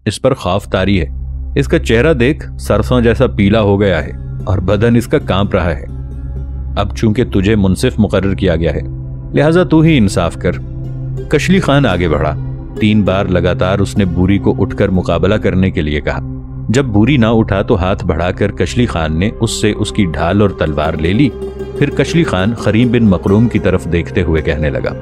इस पर खौफ तारी है। इसका चेहरा देख, सरसों जैसा पीला हो गया है और बदन इसका कांप रहा है। अब चूंकि तुझे मुंसिफ मुकर्रर किया गया है, लिहाजा तू ही इंसाफ कर। कशली खान आगे बढ़ा। 3 बार लगातार उसने बूरी को उठकर मुकाबला करने के लिए कहा। जब बूरी ना उठा तो हाथ बढ़ाकर कशली खान ने उससे उसकी ढाल और तलवार ले ली। फिर कशली खान करीम बिन मकरूम की तरफ देखते हुए कहने लगा,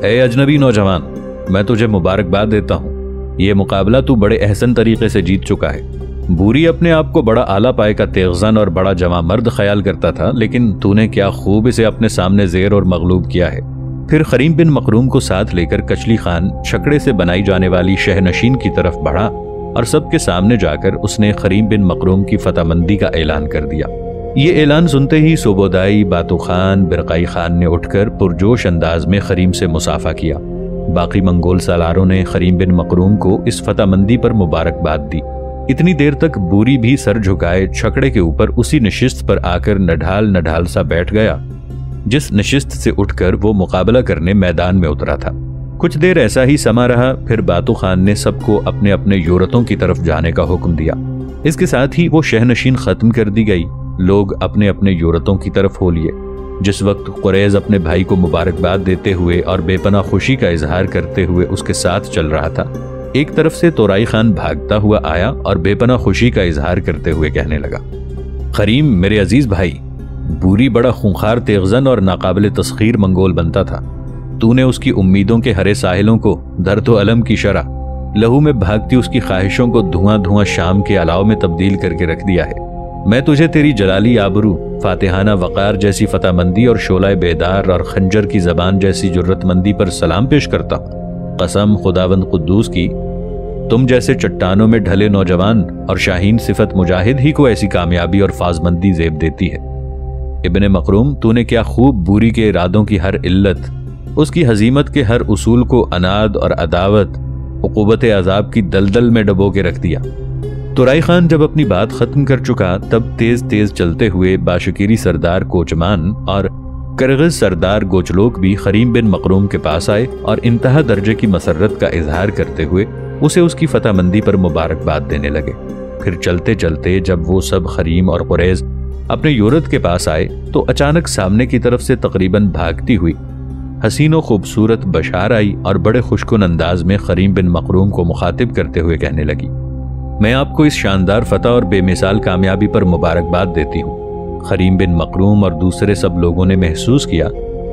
ए अजनबी नौजवान, मैं तुझे मुबारकबाद देता हूँ। ये मुकाबला तू बड़े अहसन तरीके से जीत चुका है। बूरी अपने आप को बड़ा आला पाए का तेगजन और बड़ा जमा मर्द ख्याल करता था, लेकिन तूने क्या खूब इसे अपने सामने जेर और मगलूब किया है। फिर करीम बिन मकरूम को साथ लेकर कशली खान छकड़े से बनाई जाने वाली शहनशीन की तरफ बढ़ा और सबके सामने जाकर उसने करीम बिन मकरूम की फतहमंदी का ऐलान कर दिया। ये ऐलान सुनते ही सोबोदाई, बातू खान, बिरकाई खान ने उठकर पुरजोश अंदाज में करीम से मुसाफा किया। बाकी मंगोल सालारों ने करीम बिन मकरूम को इस फतहमंदी पर मुबारकबाद दी। इतनी देर तक बूरी भी सर झुकाए छकड़े के ऊपर उसी नशिस्त पर आकर नढाल सा बैठ गया जिस नशिस्त से उठकर वो मुकाबला करने मैदान में उतरा था। कुछ देर ऐसा ही समा रहा। फिर बातू खान ने सबको अपने अपने योरतों की तरफ जाने का हुक्म दिया। इसके साथ ही वो शहनशीन खत्म कर दी गई। लोग अपने अपने योरतों की तरफ हो लिए। जिस वक्त कुरैज अपने भाई को मुबारकबाद देते हुए और बेपना खुशी का इजहार करते हुए उसके साथ चल रहा था, एक तरफ से तोराई खान भागता हुआ आया और बेपना खुशी का इजहार करते हुए कहने लगा, करीम मेरे अजीज भाई, बूरी बड़ा खूंखार तेगजन और नाकाबिल तस्खीर मंगोल बनता था। तूने उसकी उम्मीदों के हरे साहिलों को दर्द व अलम की शरह, लहू में भागती उसकी ख्वाहिशों को धुआं धुआं शाम के अलाव में तब्दील करके रख दिया है। मैं तुझे तेरी जलाली आबरू, फातिहाना वक़ार जैसी फतहमंदी और शोला बेदार और खंजर की जबान जैसी जुर्रतमंदी पर सलाम पेश करता हूँ। कसम खुदावंद कुद्दूस की, तुम जैसे चट्टानों में ढले नौजवान और शाहीन सिफत मुजाहिद ही को ऐसी कामयाबी और फाजमंदी जेब देती है। इब्ने मकरूम, तूने क्या खूब बूरी के इरादों की हर इल्लत, उसकी हजीमत के हर उसूल को अनाद और अदावत, उक़ूबत अजाब की दलदल में डबो के रख दिया। तुराई खान जब अपनी बात खत्म कर चुका तब तेज तेज चलते हुए बाशकीरी सरदार कोचमान और करगिज सरदार गोचलोक भी करीम बिन मकरूम के पास आए और इंतहा दर्जे की मसरत का इजहार करते हुए उसे उसकी फतहमंदी पर मुबारकबाद देने लगे। फिर चलते चलते जब वो सब करीम और कुरैज अपने योरत के पास आए तो अचानक सामने की तरफ से तकरीबन भागती हुई हसीन व खूबसूरत बशार आई और बड़े खुशकुन अंदाज में करीम बिन मकरूम को मुखातिब करते हुए कहने लगी, मैं आपको इस शानदार फतह और बेमिसाल कामयाबी पर मुबारकबाद देती हूँ। करीम बिन मकरूम और दूसरे सब लोगों ने महसूस किया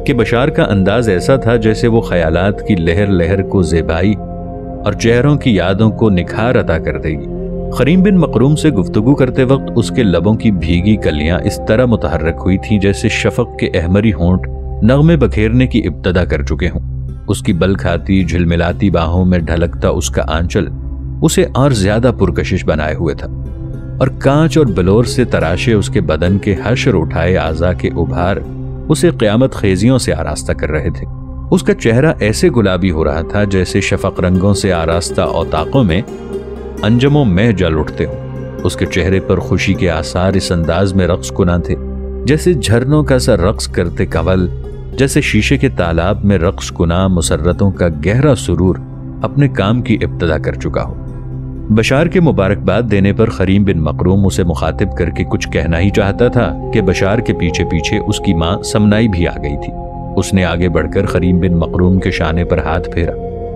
कि बशार का अंदाज ऐसा था जैसे वो ख्यालात की लहर लहर को ज़ेबाई और चेहरों की यादों को निखार अता कर देगी। करीम बिन मकरूम से गुफ्तगू करते वक्त उसके लबों की भीगी कलियां इस तरह मुतहर्रक हुई थीं जैसे शफक के अहमरी होंठ नगमे बखेरने की इब्तदा कर चुके हों। उसकी बल खाती झिलमिलाती बाहों में ढलकता उसका आंचल उसे और ज्यादा पुरकशिश बनाए हुए था और कांच और बलोर से तराशे उसके बदन के हशर उठाए आज़ा के उभार उसे क़यामत खेजियों से आरास्ता कर रहे थे। उसका चेहरा ऐसे गुलाबी हो रहा था जैसे शफक रंगों से आरास्ता औताकों में अंजमों में जल उठते हों। उसके चेहरे पर खुशी के आसार इस अंदाज में रक्स कुना थे जैसे झरनों का सा रक्स करते कंवल, जैसे शीशे के तालाब में रक्स कुना मुसर्रतों का गहरा सुरूर अपने काम की इब्तदा कर चुका हो। बशार के मुबारकबाद देने पर करीम बिन मकरूम उसे मुखातिब करके कुछ कहना ही चाहता था कि बशार के पीछे पीछे उसकी माँ समनाई भी आ गई थी। उसने आगे बढ़कर करीम बिन मकरूम के शाने पर हाथ फेरा,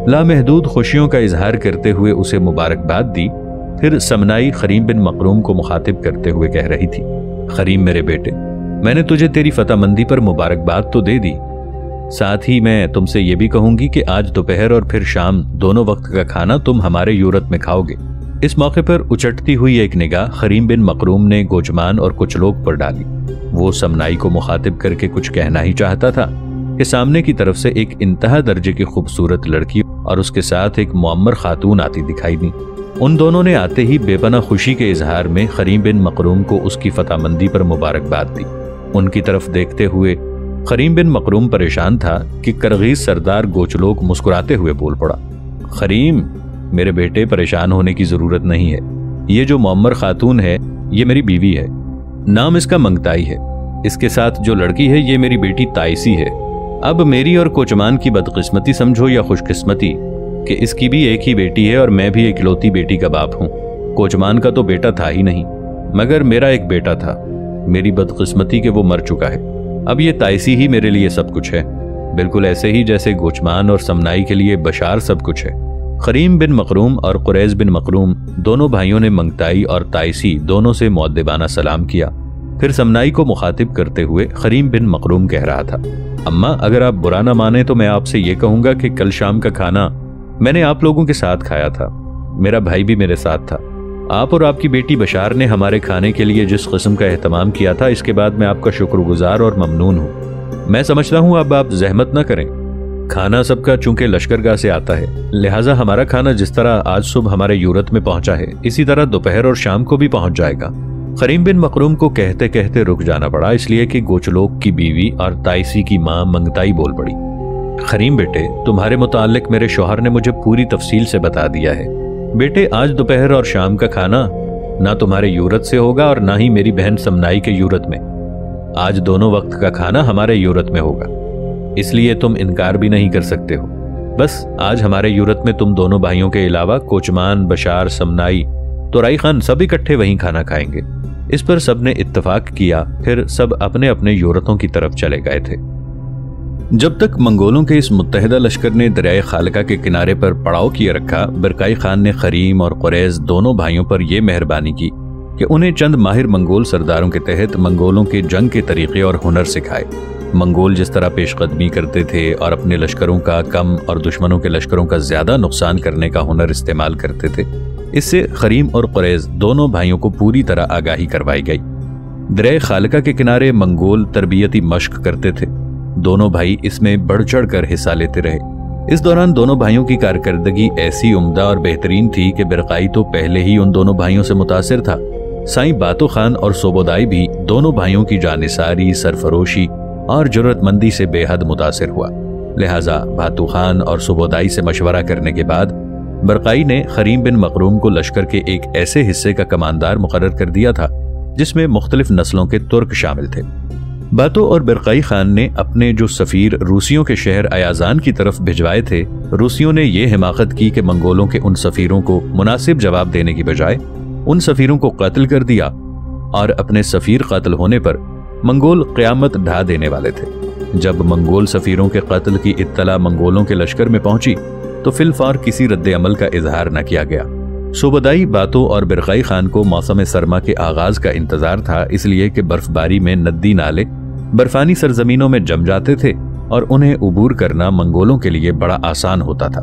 लामहदूद खुशियों का इजहार करते हुए उसे मुबारकबाद दी। फिर समनाई करीम बिन मकरूम को मुखातिब करते हुए कह रही थी, करीम मेरे बेटे, मैंने तुझे तेरी फतहमंदी पर मुबारकबाद तो दे दी, साथ ही मैं तुमसे ये भी कहूंगी कि आज दोपहर और फिर शाम दोनों वक्त का खाना तुम हमारे यूरत में खाओगे। इस मौके पर उचटती हुई एक निगाह करीम बिन मकरूम ने गोचमान और कुचलोक पर डाली। वो समनाई को मुखातिब करके कुछ कहना ही चाहता था कि सामने की तरफ से एक इंतहा दर्जे की खूबसूरत लड़की और उसके साथ एक मुअम्मर खातून आती दिखाई दी। उन दोनों ने आते ही बेपना खुशी के इजहार में करीम बिन मकरूम को उसकी फतहमंदी पर मुबारकबाद दी। उनकी तरफ देखते हुए करीम बिन मकरूम परेशान था कि करगीज सरदार गोचलोक मुस्कुराते हुए बोल पड़ा, करीम मेरे बेटे, परेशान होने की जरूरत नहीं है। ये जो मुअम्मर खातून है ये मेरी बीवी है, नाम इसका मंगताई है। इसके साथ जो लड़की है ये मेरी बेटी ताइसी है। अब मेरी और कोचमान की बदकिस्मती समझो या खुशकिस्मती कि इसकी भी एक ही बेटी है और मैं भी इकलौती बेटी का बाप हूँ। कोचमान का तो बेटा था ही नहीं, मगर मेरा एक बेटा था। मेरी बदकिस्मती कि वो मर चुका है। अब ये तायसी ही मेरे लिए सब कुछ है, बिल्कुल ऐसे ही जैसे गोचमान और समनाई के लिए बशार सब कुछ है। खरीम बिन मखरूम और कुरैज बिन मखरूम दोनों भाइयों ने मंगताई और तायसी दोनों से मुअद्दिबाना सलाम किया। फिर समनाई को मुखातिब करते हुए खरीम बिन मखरूम कह रहा था, अम्मा अगर आप बुरा ना माने तो मैं आपसे ये कहूंगा कि कल शाम का खाना मैंने आप लोगों के साथ खाया था। मेरा भाई भी मेरे साथ था। आप और आपकी बेटी बशार ने हमारे खाने के लिए जिस किस्म का एहतमाम किया था, इसके बाद मैं आपका शुक्रगुजार और ममनून हूँ। मैं समझता हूँ अब आप जहमत ना करें। खाना सबका चूंकि लश्करगाह से आता है, लिहाजा हमारा खाना जिस तरह आज सुबह हमारे यूरत में पहुंचा है, इसी तरह दोपहर और शाम को भी पहुंच जाएगा। खरीम बिन मखरूम को कहते कहते रुक जाना पड़ा, इसलिए कि गोचलोक की बीवी और तायसी की मां मंगताई बोल पड़ी, खरीम बेटे, तुम्हारे मुताल्लिक मेरे शौहर ने मुझे पूरी तफसील से बता दिया है। बेटे, आज दोपहर और शाम का खाना ना तुम्हारे यूरत से होगा और ना ही मेरी बहन समनाई के यूरत में। आज दोनों वक्त का खाना हमारे यूरत में होगा, इसलिए तुम इनकार भी नहीं कर सकते हो। बस आज हमारे यूरत में तुम दोनों भाइयों के अलावा कोचमान, बशार, समनाई, तुराई खान सब इकट्ठे वहीं खाना खाएंगे। इस पर सब ने इत्तफाक किया। फिर सब अपने अपने यूरतों की तरफ चले गए थे। जब तक मंगोलों के इस मुत्तहिदा लश्कर ने दरियाए खालका के किनारे पर पड़ाव किए रखा, बरकाई खान ने खरीम और कुरैज दोनों भाइयों पर यह मेहरबानी की कि उन्हें चंद माहिर मंगोल सरदारों के तहत मंगोलों के जंग के तरीके और हुनर सिखाए। मंगोल जिस तरह पेशकदमी करते थे और अपने लश्करों का कम और दुश्मनों के लश्करों का ज्यादा नुकसान करने का हुनर इस्तेमाल करते थे, इससे खरीम और कुरैज दोनों भाइयों को पूरी तरह आगाही करवाई गई। दरियाए खालका के किनारे मंगोल तरबियती मश्क करते थे। दोनों भाई इसमें बढ़ चढ़ कर हिस्सा लेते रहे। इस दौरान दोनों भाइयों की कारकर्दगी ऐसी उम्दा और बेहतरीन थी कि बरकाई तो पहले ही उन दोनों भाइयों से मुतासिर था। साईं बातो खान और सोबोदाई भी दोनों भाइयों की जानिसारी, सरफरोशी और जुर्रतमंदी से बेहद मुतासिर हुआ। लिहाजा बातो खान और सोबोदाई से मशवरा करने के बाद बरकाई ने खरीम बिन मखरूम को लश्कर के एक ऐसे हिस्से का कमांडर मुकर्रर कर दिया था जिसमें मुख्तलिफ नस्लों के तुर्क शामिल थे। बातो और बरकाई खान ने अपने जो सफीर रूसियों के शहर अयाजान की तरफ भिजवाए थे, रूसियों ने यह हिमाकत की कि मंगोलों के उन सफीरों को मुनासिब जवाब देने की बजाय उन सफीरों को कत्ल कर दिया और अपने सफीर कत्ल होने पर मंगोल क़यामत ढा देने वाले थे। जब मंगोल सफीरों के कत्ल की इत्तला मंगोलों के लश्कर में पहुंची तो फिलफार किसी रद्द अमल का इजहार न किया गया। सोबदाई, बातो और बरकाई खान को मौसम सरमा के आगाज का इंतजार था, इसलिए कि बर्फबारी में नदी नाले बर्फानी सरजमीनों में जम जाते थे और उन्हें उबूर करना मंगोलों के लिए बड़ा आसान होता था।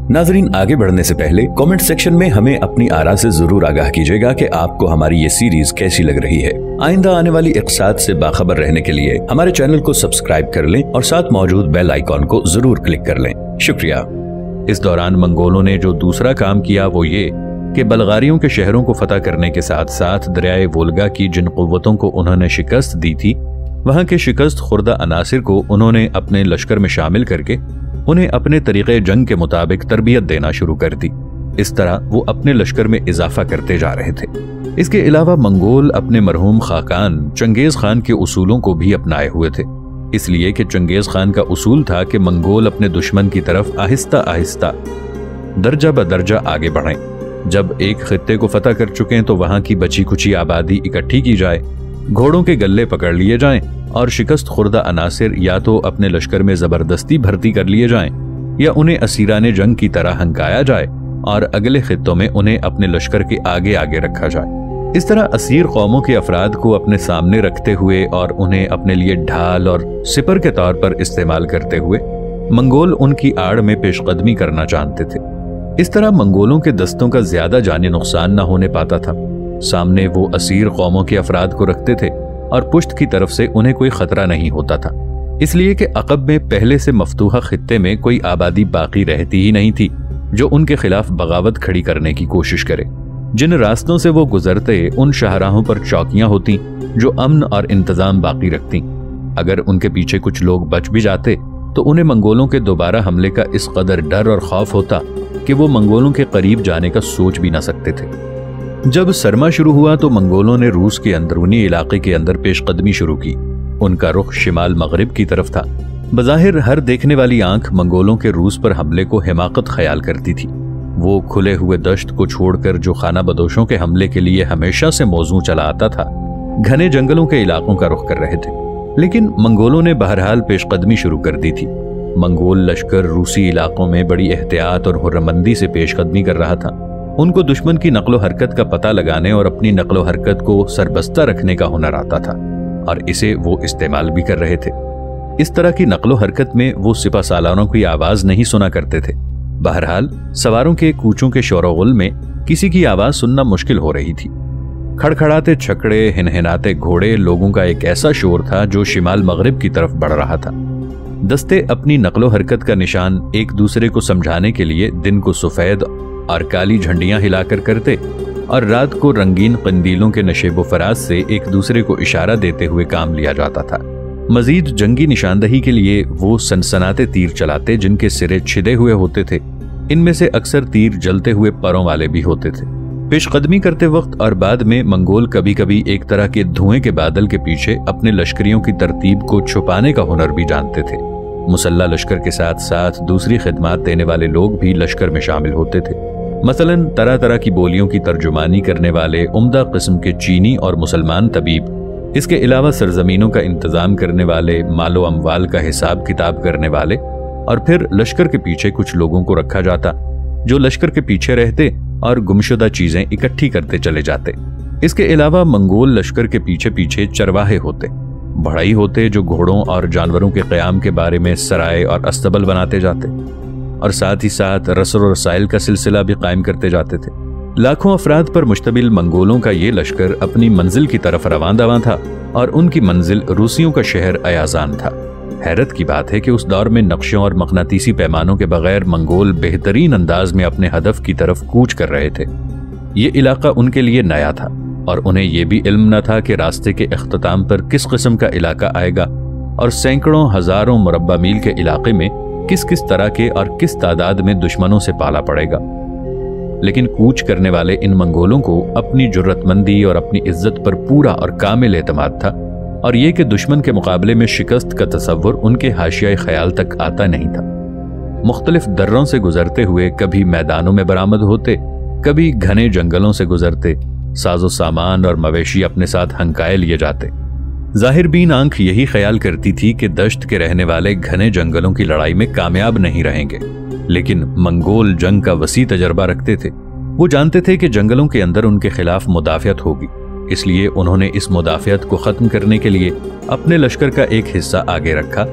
नाजरीन, आगे बढ़ने से पहले कमेंट सेक्शन में हमें अपनी आरा से जरूर आगाह कीजिएगा कि आपको हमारी ये सीरीज कैसी लग रही है। आइंदा आने वाली इक़्साद से बाखबर रहने के लिए हमारे चैनल को सब्सक्राइब कर लें और साथ मौजूद बेल आइकॉन को जरूर क्लिक कर लें। शुक्रिया। इस दौरान मंगोलों ने जो दूसरा काम किया वो ये कि बल्गारियों के शहरों को फतह करने के साथ साथ दरियाए वोल्गा की जिन कुव्वतों को उन्होंने शिकस्त दी थी, वहां के शिकस्त खुर्दा अनासिर को उन्होंने अपने लश्कर में शामिल करके उन्हें अपने तरीके जंग के मुताबिक तरबियत देना शुरू कर दी। इस तरह वो अपने लश्कर में इजाफा करते जा रहे थे। इसके अलावा मंगोल अपने मरहूम खाकान चंगेज खान के उसूलों को भी अपनाए हुए थे, इसलिए कि चंगेज खान का उसूल था कि मंगोल अपने दुश्मन की तरफ आहिस्ता आहिस्ता दर्जा बदर्जा आगे बढ़ें। जब एक खित्ते को फतह कर चुके हैं तो वहां की बची कुची आबादी इकट्ठी की जाए, घोड़ों के गल्ले पकड़ लिए जाएं और शिकस्त खुर्दा अनासिर या तो अपने लश्कर में जबरदस्ती भर्ती कर लिए जाएं या उन्हें असीराने जंग की तरह हंकाया जाए और अगले खित्तों में उन्हें अपने लश्कर के आगे आगे रखा जाए। इस तरह असीर कौमों के अफराद को अपने सामने रखते हुए और उन्हें अपने लिए ढाल और सिपर के तौर पर इस्तेमाल करते हुए मंगोल उनकी आड़ में पेशकदमी करना चाहते थे। इस तरह मंगोलों के दस्तों का ज्यादा जानी नुकसान न होने पाता था। सामने वो असीर कौमों के अफराद को रखते थे और पुश्त की तरफ से उन्हें कोई खतरा नहीं होता था, इसलिए कि अक़ब में पहले से मफतूहा खित्ते में कोई आबादी बाकी रहती ही नहीं थी जो उनके खिलाफ बगावत खड़ी करने की कोशिश करे। जिन रास्तों से वो गुजरते उन शाहराहों पर चौकियां होती जो अमन और इंतजाम बाकी रखती। अगर उनके पीछे कुछ लोग बच भी जाते तो उन्हें मंगोलों के दोबारा हमले का इस कदर डर और खौफ होता कि वो मंगोलों के करीब जाने का सोच भी ना सकते थे। जब सरमा शुरू हुआ तो मंगोलों ने रूस के अंदरूनी इलाके के अंदर पेशकदमी शुरू की। उनका रुख शिमाल मगरिब की तरफ था, बज़ाहिर हर देखने वाली आंख मंगोलों के रूस पर हमले को हिमाकत ख्याल करती थी। वो खुले हुए दश्त को छोड़कर जो खाना बदोशों के हमले के लिए हमेशा से मौजू चला आता था, घने जंगलों के इलाकों का रुख कर रहे थे। लेकिन मंगोलों ने बहरहाल पेशकदमी शुरू कर दी थी। मंगोल लश्कर रूसी इलाकों में बड़ी एहतियात और हुर्रमंदी से पेशकदमी कर रहा था। उनको दुश्मन की नक्लो हरकत का पता लगाने और अपनी नक्लो हरकत को सरबस्ता रखने का हुनर आता था, और इसे वो इस्तेमाल भी कर रहे थे। इस तरह की नक्लो हरकत में वो सिपा सालारों की आवाज नहीं सुना करते थे। बहरहाल सवारों के कूचों के शोरगुल में किसी की आवाज सुनना मुश्किल हो रही थी। खड़खड़ाते छकड़े, हिनहिनाते घोड़े, लोगों का एक ऐसा शोर था जो शिमाल मगरिब की तरफ बढ़ रहा था। दस्ते अपनी नक्लो हरकत का निशान एक दूसरे को समझाने के लिए दिन को सफेद और काली झंडियां हिलाकर करते और रात को रंगीन कंदीलों के नशेबो फराज से एक दूसरे को इशारा देते हुए काम लिया जाता था। मजीद जंगी निशानदही के लिए वो सनसनाते तीर चलाते जिनके सिरे छिदे हुए होते थे। इनमें से अक्सर तीर जलते हुए परों वाले भी होते थे। पेशकदमी करते वक्त और बाद में मंगोल कभी कभी एक तरह के धुएं के बादल के पीछे अपने लश्करियों की तरतीब को छुपाने का हुनर भी जानते थे। मुसल्ला लश्कर के साथ साथ दूसरी खिदमात देने वाले लोग भी लश्कर में शामिल होते थे। मसलन तरह तरह की बोलियों की तर्जुमानी करने वाले उम्दा किस्म के चीनी और मुसलमान तबीब, इसके अलावा सरजमीनों का इंतजाम करने वाले, मालो अमवाल का हिसाब किताब करने वाले, और फिर लश्कर के पीछे कुछ लोगों को रखा जाता जो लश्कर के पीछे रहते और गुमशुदा चीजें इकट्ठी करते चले जाते। इसके अलावा मंगोल लश्कर के पीछे पीछे चरवाहे होते, बढ़ई होते जो घोड़ों और जानवरों के क़याम के बारे में सराय और अस्तबल बनाते जाते, और साथ ही साथ रसर रसाइल का सिलसिला भी कायम करते जाते थे। लाखों अफराद पर मुश्तमिल मंगोलों का ये लश्कर अपनी मंजिल की तरफ रवां दवां था, और उनकी मंजिल रूसियों का शहर अयाजान था। हैरत की बात है कि उस दौर में नक्शों और मकनातीसी पैमानों के बगैर मंगोल बेहतरीन अंदाज में अपने हदफ की तरफ कूच कर रहे थे। ये इलाका उनके लिए नया था, और उन्हें यह भी इल्म न था कि रास्ते के इख्तिताम पर किस किस्म का इलाका आएगा, और सैकड़ों हजारों मुरब्बा मील के इलाके में किस किस तरह के और किस तादाद में दुश्मनों से पाला पड़ेगा। लेकिन कूच करने वाले इन मंगोलों को अपनी जुर्रतमंदी और अपनी इज्जत पर पूरा और कामिल एतमाद था, और ये कि दुश्मन के मुकाबले में शिकस्त का तसव्वुर उनके हाशियाए ख्याल तक आता नहीं था। मुख्तलिफ दर्रों से गुजरते हुए कभी मैदानों में बरामद होते, कभी घने जंगलों से गुजरते, साजो सामान और मवेशी अपने साथ हंकाए लिए जाते। जाहिर बीन आंख यही ख्याल करती थी कि दश्त के रहने वाले घने जंगलों की लड़ाई में कामयाब नहीं रहेंगे, लेकिन मंगोल जंग का वसी तजर्बा रखते थे। वो जानते थे कि जंगलों के अंदर उनके खिलाफ मुदाफियत होगी, इसलिए उन्होंने इस मुदाफियत को खत्म करने के लिए अपने लश्कर का एक हिस्सा आगे रखा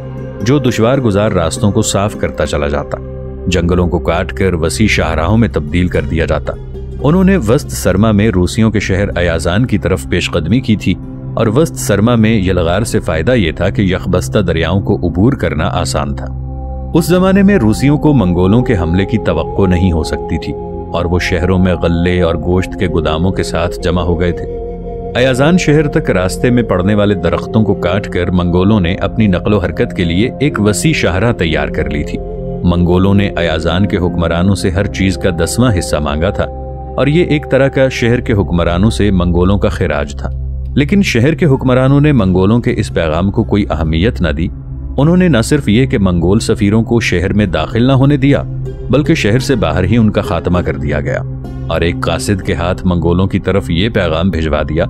जो दुश्वार गुजार रास्तों को साफ करता चला जाता, जंगलों को काट कर वसी शाहराहों में तब्दील कर दिया जाता। उन्होंने वस्त सरमा में रूसियों के शहर अयाजान की तरफ पेशकदमी की थी, और वस्त सरमा में यलगार से फायदा यह था कि यखबस्ता दरियाओं को उबूर करना आसान था। उस जमाने में रूसियों को मंगोलों के हमले की तवक्को नहीं हो सकती थी, और वो शहरों में गल्ले और गोश्त के गुदामों के साथ जमा हो गए थे। अयाजान शहर तक रास्ते में पड़ने वाले दरख्तों को काट कर मंगोलों ने अपनी नकलो हरकत के लिए एक वसी शाहराह तैयार कर ली थी। मंगोलों ने अयाजान के हुक्मरानों से हर चीज का 10वां हिस्सा मांगा था, और ये एक तरह का शहर के हुक्मरानों से मंगोलों का खिराज था। लेकिन शहर के हुक्मरानों ने मंगोलों के इस पैगाम को कोई अहमियत न दी। उन्होंने न सिर्फ ये कि मंगोल सफीरों को शहर में दाखिल न होने दिया, बल्कि शहर से बाहर ही उनका खात्मा कर दिया गया, और एक कासिद के हाथ मंगोलों की तरफ ये पैगाम भिजवा दिया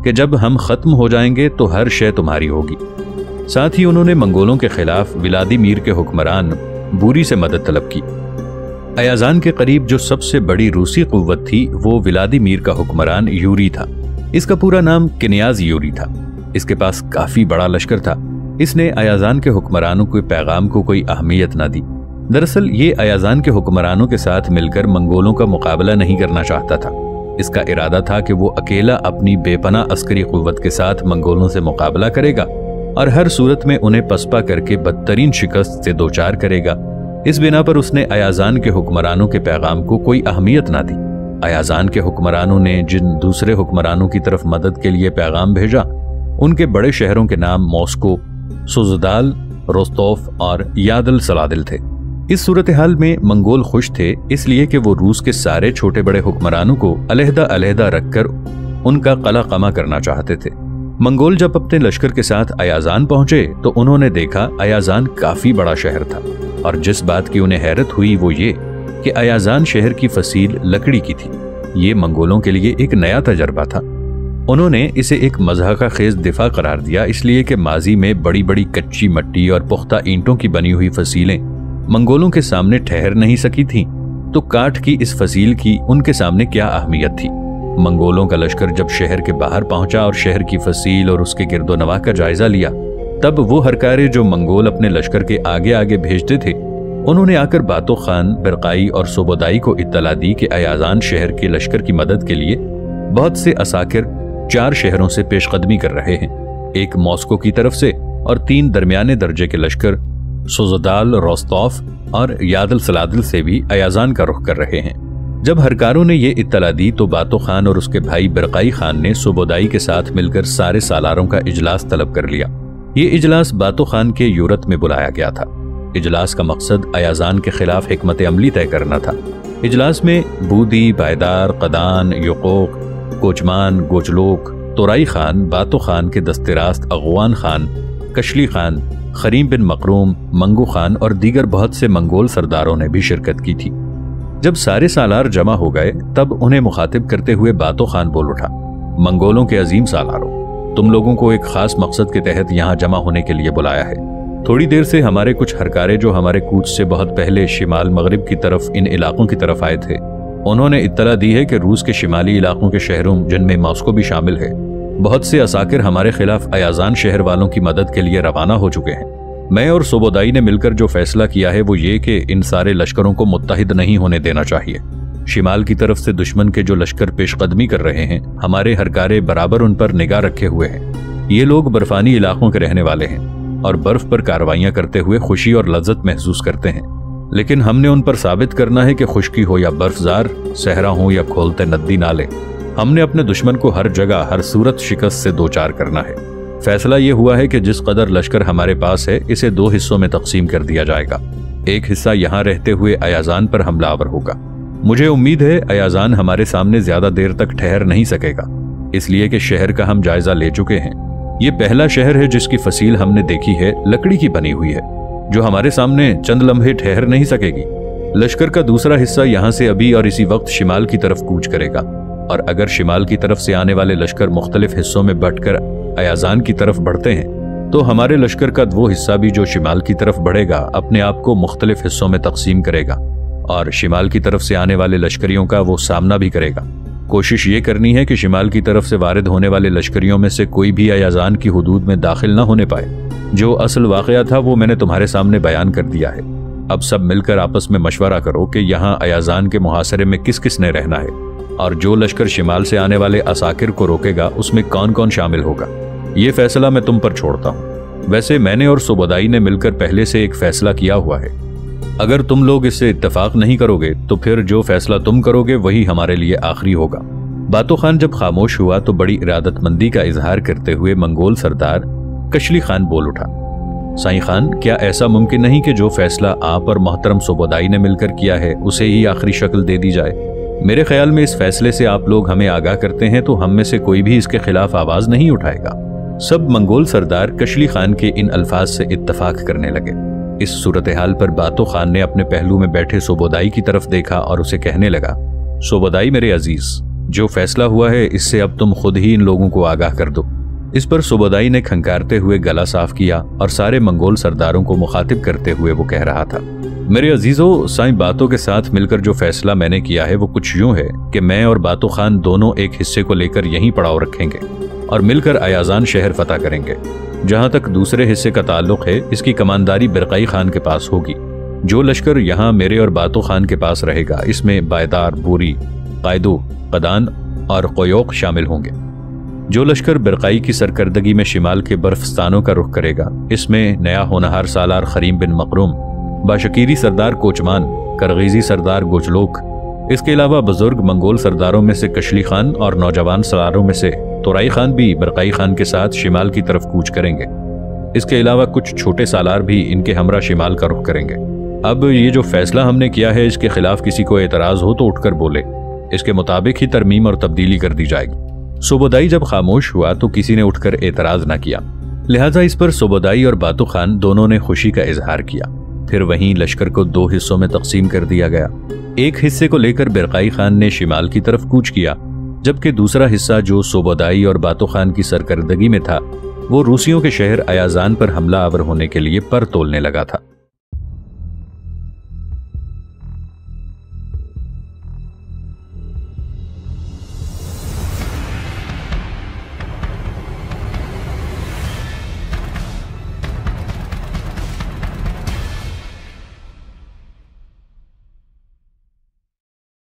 कि जब हम खत्म हो जाएंगे तो हर शय तुम्हारी होगी। साथ ही उन्होंने मंगोलों के खिलाफ व्लादिमीर के हुक्मरान बूरी से मदद तलब की। अयाजान के करीब जो सबसे बड़ी रूसी कुव्वत थी वो व्लादिमीर का हुक्मरान यूरी था। इसका पूरा नाम किन्याज यूरी था। इसके पास काफी बड़ा लश्कर था। इसने अयाजान के हुक्मरानों के पैगाम को कोई अहमियत न दी। दरअसल ये अयाजान के हुक्मरानों के साथ मिलकर मंगोलों का मुकाबला नहीं करना चाहता था। इसका इरादा था कि वो अकेला अपनी बेपना अस्करी कुव्वत के साथ मंगोलों से मुकाबला करेगा और हर सूरत में उन्हें पसपा करके बदतरीन शिकस्त से दो चार करेगा। इस बिना पर उसने अयाजान के हुक्मरानों के पैगाम को कोई अहमियत ना दी। अयाजान के हुक्मरानों ने जिन दूसरे हुक्मरानों की तरफ मदद के लिए पैगाम भेजा, उनके बड़े शहरों के नाम मॉस्को, सुजदाल, रोस्तोफ और यादल सलादिल थे। इस सूरत हाल में मंगोल खुश थे, इसलिए कि वो रूस के सारे छोटे बड़े हुक्मरानों को अलहदा अलहदा रखकर उनका कला कमा करना चाहते थे। मंगोल जब अपने लश्कर के साथ अयाजान पहुंचे तो उन्होंने देखा अयाजान काफी बड़ा शहर था, और जिस बात की उन्हें हैरत हुई वो ये कि अयाजान शहर की फसील लकड़ी की थी। ये मंगोलों के लिए एक नया तजर्बा था। उन्होंने इसे एक मज़ाक़ खेज दिफा करार दिया, इसलिए कि माजी में बड़ी बड़ी कच्ची मट्टी और पुख्ता ईंटों की बनी हुई फसीलें मंगोलों के सामने ठहर नहीं सकी थीं, तो काठ की इस फसील की उनके सामने क्या अहमियत थी। मंगोलों का लश्कर जब शहर के बाहर पहुंचा और शहर की फसील और उसके गिरदोनवा का जायजा लिया, तब वो हरकारे जो मंगोल अपने लश्कर के आगे आगे भेजते थे, उन्होंने आकर बातो खान, बिरकाई और सोबोदाई को इत्तला दी कि अयाजान शहर के लश्कर की मदद के लिए बहुत से असाकिर 4 शहरों से पेशकदमी कर रहे हैं। एक मॉस्को की तरफ से और 3 दरमियाने दर्जे के लश्कर सुजदाल, रोस्तोफ और यादल सलादल से भी अयाजान का रुख कर रहे हैं। जब हरकारों ने ये इत्तला दी तो बातो खान और उसके भाई बिरकाई खान ने सोबोदाई के साथ मिलकर सारे सालारों का इजलास तलब कर लिया। ये इजलास बातो खान के यूरत में बुलाया गया था। इजलास का मकसद अयाजान के खिलाफ हिकमत अमली तय करना था। इजलास में बूदी, बायदार, कदान, युकोक, कोचमान, गोचलोक, तोराई खान, बातो खान के दस्तरास्त अगवान खान, कशली खान, खरीम बिन मकरूम, मंगू खान और दीगर बहुत से मंगोल सरदारों ने भी शिरकत की थी। जब सारे सालार जमा हो गए तब उन्हें मुखातिब करते हुए बातो खान बोल उठा, मंगोलों के अजीम सालारों, तुम लोगों को एक खास मकसद के तहत यहाँ जमा होने के लिए बुलाया है। थोड़ी देर से हमारे कुछ हरकारे जो हमारे कूच से बहुत पहले शिमाल मगरिब की तरफ इन इलाकों की तरफ आए थे, उन्होंने इत्तला दी है कि रूस के शिमाली इलाकों के शहरों, जिनमें मॉस्को भी शामिल है, बहुत से असाकिर हमारे खिलाफ अयाजान शहर वालों की मदद के लिए रवाना हो चुके हैं। मैं और सोबोदाई ने मिलकर जो फैसला किया है वो ये कि इन सारे लश्करों को मुत्तहिद नहीं होने देना चाहिए। शिमाल की तरफ से दुश्मन के जो लश्कर पेशकदमी कर रहे हैं, हमारे हरकारे बराबर उन पर निगाह रखे हुए हैं। ये लोग बर्फानी इलाकों के रहने वाले हैं और बर्फ पर कार्रवाइयां करते हुए खुशी और लज्जत महसूस करते हैं, लेकिन हमने उन पर साबित करना है कि खुश्की हो या बर्फजार, सहरा हो या खोलते नदी नाले, हमने अपने दुश्मन को हर जगह हर सूरत शिकस्त से दो चार करना है। फैसला ये हुआ है कि जिस कदर लश्कर हमारे पास है इसे 2 हिस्सों में तकसीम कर दिया जाएगा। एक हिस्सा यहाँ रहते हुए अयाजान पर हमलावर होगा। मुझे उम्मीद है अयाजान हमारे सामने ज्यादा देर तक ठहर नहीं सकेगा, इसलिए कि शहर का हम जायजा ले चुके हैं। ये पहला शहर है जिसकी फसील हमने देखी है लकड़ी की बनी हुई है, जो हमारे सामने चंद लम्हे ठहर नहीं सकेगी। लश्कर का दूसरा हिस्सा यहाँ से अभी और इसी वक्त शिमाल की तरफ कूच करेगा, और अगर शिमाल की तरफ से आने वाले लश्कर मुख्तलिफ हिस्सों में बंटकर अयाजान की तरफ बढ़ते हैं तो हमारे लश्कर का वो हिस्सा भी जो शिमाल की तरफ बढ़ेगा अपने आप को मुख्तलिफ हिस्सों में तकसीम करेगा और शिमाल की तरफ से आने वाले लश्करियों का वो सामना भी करेगा। कोशिश ये करनी है कि शिमाल की तरफ से वारिद होने वाले लश्करियों में से कोई भी अयाजान की हुदूद में दाखिल न होने पाए। जो असल वाकया था वो मैंने तुम्हारे सामने बयान कर दिया है। अब सब मिलकर आपस में मशवरा करो कि यहाँ अयाजान के मुहासरे में किस किस ने रहना है, और जो लश्कर शिमाल से आने वाले असाकिर को रोकेगा उसमें कौन कौन शामिल होगा। ये फैसला मैं तुम पर छोड़ता हूँ। वैसे मैंने और सोबोदाई ने मिलकर पहले से एक फैसला किया हुआ है। अगर तुम लोग इससे इत्तेफाक नहीं करोगे तो फिर जो फैसला तुम करोगे वही हमारे लिए आखिरी होगा। बातो खान जब खामोश हुआ तो बड़ी इरादतमंदी का इजहार करते हुए मंगोल सरदार कशली खान बोल उठा, साईं खान, क्या ऐसा मुमकिन नहीं कि जो फैसला आप और मोहतरम सोबोदाई ने मिलकर किया है उसे ही आखिरी शक्ल दे दी जाए? मेरे ख्याल में इस फैसले से आप लोग हमें आगाह करते हैं तो हम में से कोई भी इसके खिलाफ आवाज नहीं उठाएगा। सब मंगोल सरदार कशली खान के इन अल्फाज से इत्तफाक करने लगे। इस सूरत हाल पर बातो खान ने अपने पहलू में बैठे सोबोदाई की तरफ देखा और उसे कहने लगा, सोबोदाई मेरे अजीज, जो फैसला हुआ है इससे अब तुम खुद ही इन लोगों को आगाह कर दो। इस पर सोबोदाई ने खंकारते हुए गला साफ किया और सारे मंगोल सरदारों को मुखातिब करते हुए वो कह रहा था, मेरे अजीजों, साईं बातो के साथ मिलकर जो फैसला मैंने किया है वो कुछ यूं है कि मैं और बातो खान दोनों एक हिस्से को लेकर यहीं पड़ाव रखेंगे और मिलकर अयाजान शहर फतह करेंगे। जहां तक दूसरे हिस्से का ताल्लुक है इसकी कमानदारी बिरकाई खान के पास होगी। जो लश्कर यहाँ मेरे और बातो खान के पास रहेगा इसमें बायदार, बूरी, कायदो, कदान और कोयोक शामिल होंगे। जो लश्कर बिरकाई की सरकर्दगी में शिमाल के बर्फस्तानों का रुख करेगा इसमें नया होनहार सालार खरीम बिन मकरूम, बाशकीरी सरदार कोचमान, करगीजी सरदार गोचलोक, इसके अलावा बुजुर्ग मंगोल सरदारों में से कशली खान और नौजवान सरदारों में से तोराई खान भी बिरकाई खान के साथ शिमाल की तरफ कूच करेंगे। इसके अलावा कुछ छोटे सालार भी इनके हमरा शिमाल का रुख करेंगे। अब ये जो फैसला हमने किया है इसके खिलाफ किसी को एतराज हो तो उठकर बोले, इसके मुताबिक ही तरमीम और तब्दीली कर दी जाएगी। सोबोदाई जब खामोश हुआ तो किसी ने उठकर एतराज न किया, लिहाजा इस पर सोबोदाई और बातो खान दोनों ने खुशी का इजहार किया। फिर वहीं लश्कर को 2 हिस्सों में तकसीम कर दिया गया। एक हिस्से को लेकर बिरकाई खान ने शिमाल की तरफ कूच किया, जबकि दूसरा हिस्सा जो सोबोदाई और बातो खान की सरकर्दगी में था वो रूसियों के शहर अयाजान पर हमला आवर होने के लिए पर तोलने लगा था।